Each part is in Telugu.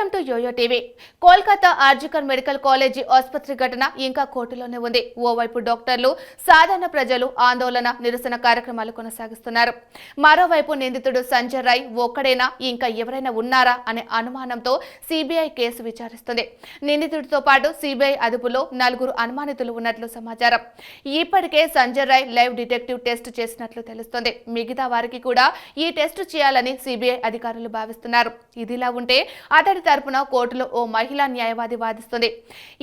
Welcome to YoYo TV. Kolkata RG Kar medical college ఆసుపత్రి ఘటన ఇంకా కోర్టులోనే ఉంది. ఓవైపు డాక్టర్లు, సాధారణ ప్రజలు ఆందోళన, నిరసన కార్యక్రమాలు కొనసాగిస్తున్నారు. మరోవైపు నిందితుడు సంజయ్ రాయ్ ఒక్కడేనా, ఇంకా ఎవరైనా ఉన్నారా అనే అనుమానంతో సిబిఐ కేసు విచారిస్తుంది. నిందితుడితో పాటు సిబిఐ అదుపులో 4 అనుమానితులు ఉన్నట్లు సమాచారం. ఇప్పటికే Sanjay Roy lie detector test చేసినట్లు తెలుస్తోంది. మిగతా వారికి కూడా ఈ టెస్ట్ చేయాలని సిబిఐ అధికారులు భావిస్తున్నారు. ఇదిలా ఉంటే అతడి తరపున కోర్టులో ఓ మహిళా న్యాయవాది వాదిస్తుంది.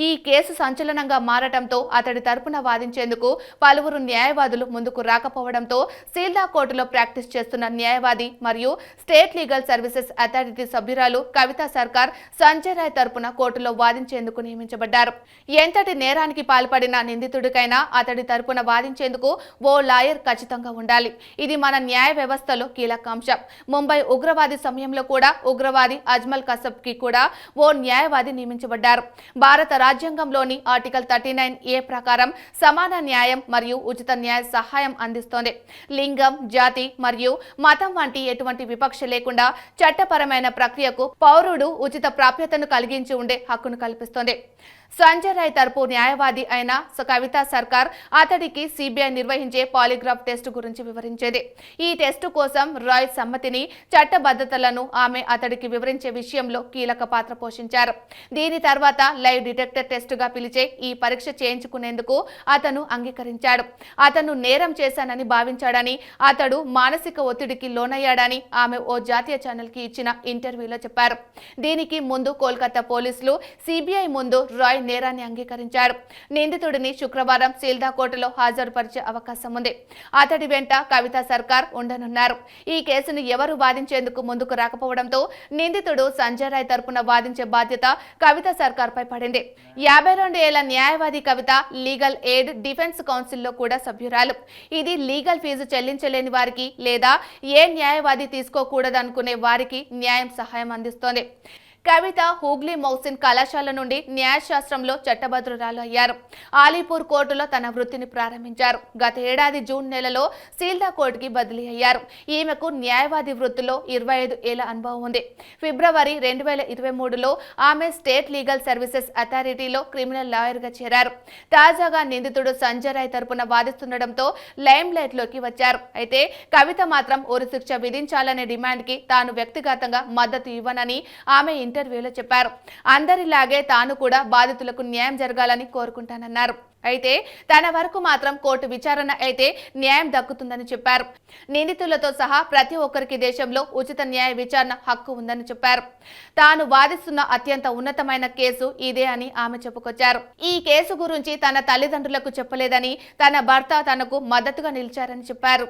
ఈ కేసు సంచలనంగా మారటంతో అతడి తరపున వాదించేందుకు పలువురు న్యాయవాదులు ముందుకు రాకపోవడంతో సీల్దా కోర్టులో ప్రాక్టీస్ చేస్తున్న న్యాయవాది మరియు స్టేట్ లీగల్ సర్వీసెస్ అథారిటీ సభ్యురాలు కవితా సర్కార్ సంజయ్ రాయ్ తరపున కోర్టులో వాదించేందుకు నియమించబడ్డారు. ఎంతటి నేరానికి పాల్పడిన నిందితుడికైనా అతడి తరపున వాదించేందుకు ఓ లాయర్ ఖచ్చితంగా ఉండాలి. ఇది మన న్యాయ వ్యవస్థలో కీలక అంశం. ముంబై ఉగ్రవాది సమయంలో కూడా ఉగ్రవాది అజ్మల్ కసబ్ కి కూడా ఓ న్యాయవాది నియమించబడ్డారు. భారత రాజ్యాంగంలోని ఆర్టికల్ 39A ప్రకారం సమాన న్యాయం మరియు ఉచిత న్యాయ సహాయం అందిస్తోంది. లింగం, జాతి మరియు మతం వంటి ఎటువంటి వివక్ష లేకుండా చట్టపరమైన ప్రక్రియకు పౌరుడు ఉచిత ప్రాప్యతను కలిగించి ఉండే హక్కును కల్పిస్తోంది. సంజయ్ రాయ్ తరపు న్యాయవాది అయిన కవితా సర్కార్ అతడికి సిబిఐ నిర్వహించే పాలిగ్రాఫ్ టెస్టు గురించి వివరించేది. ఈ టెస్టు కోసం రాయ్ సమ్మతిని, చట్టబద్ధతలను ఆమె అతడికి వివరించే విషయంలో కీలక పాత్ర పోషించారు. దీని తర్వాత లైవ్ డిటెక్టర్ టెస్టుగా పిలిచే ఈ పరీక్ష చేయించుకునేందుకు అతను అంగీకరించాడు. అతను నేరం చేశానని భావించాడని, అతడు మానసిక ఒత్తిడికి లోనయ్యాడని ఆమె ఓ జాతీయ ఛానల్కి ఇచ్చిన ఇంటర్వ్యూలో చెప్పారు. దీనికి ముందు కోల్కతా పోలీసులు సిబిఐ ముందు రాయ్ నేరాన్ని అంగీకరించాడు. నిందితుడిని శుక్రవారం సీల్దా కోర్టులో హాజరుపరిచే అవకాశం ఉంది. అతడి వెంట కవితా సర్కార్ ఉండనున్నారు. ఈ కేసును ఎవరు వాదించేందుకు ముందుకు రాకపోవడంతో నిందితుడు సంజయ్ రాయ్ తరపున వాదించే బాధ్యత కవితా సర్కార్ పై పడింది. 52 ఏళ్ల న్యాయవాది కవిత లీగల్ ఎయిడ్ డిఫెన్స్ కౌన్సిల్లో కూడా సభ్యురాలు. ఇది లీగల్ ఫీజు చెల్లించలేని వారికి లేదా ఏ న్యాయవాది తీసుకోకూడదనుకునే వారికి న్యాయం సహాయం అందిస్తోంది. కవిత హూగ్లీ మౌసిన్ కళాశాల నుండి న్యాయశాస్త్రంలో చట్టభద్రురాలు అయ్యారు. ఆలీపూర్ కోర్టులో తన వృత్తిని ప్రారంభించారు. గత ఏడాది జూన్ నెలలో సీల్దా కోర్టుకి బదిలీ అయ్యారు. ఈమెకు న్యాయవాది వృత్తిలో 25 ఏళ్ల అనుభవం ఉంది. ఫిబ్రవరి 2023లో ఆమె స్టేట్ లీగల్ సర్వీసెస్ అథారిటీలో క్రిమినల్ లాయర్గా చేరారు. తాజాగా నిందితుడు సంజయ్ రాయ్ తరపున వాదిస్తుండటంతో లైమ్ లైట్ లోకి వచ్చారు. అయితే కవిత మాత్రం ఉరిశిక్ష విధించాలనే డిమాండ్కి తాను వ్యక్తిగతంగా మద్దతు ఇవ్వనని ఆమె ఇంటర్వ్యూలో చెప్పారు. అందరిలాగే తాను కూడా బాధితులకు న్యాయం జరగాలని కోరుకుంటానన్నారు. అయితే తన వరకు మాత్రం కోర్టు విచారణ అయితే న్యాయం దక్కుతుందని చెప్పారు. నిందితులతో సహా ప్రతి ఒక్కరికి దేశంలో ఉచిత న్యాయ విచారణ హక్కు ఉందని చెప్పారు. తాను వాదిస్తున్న అత్యంత ఉన్నతమైన కేసు ఇదే అని ఆమె చెప్పుకొచ్చారు. ఈ కేసు గురించి తన తల్లిదండ్రులకు చెప్పలేదని, తన భర్త తనకు మద్దతుగా నిలిచారని చెప్పారు.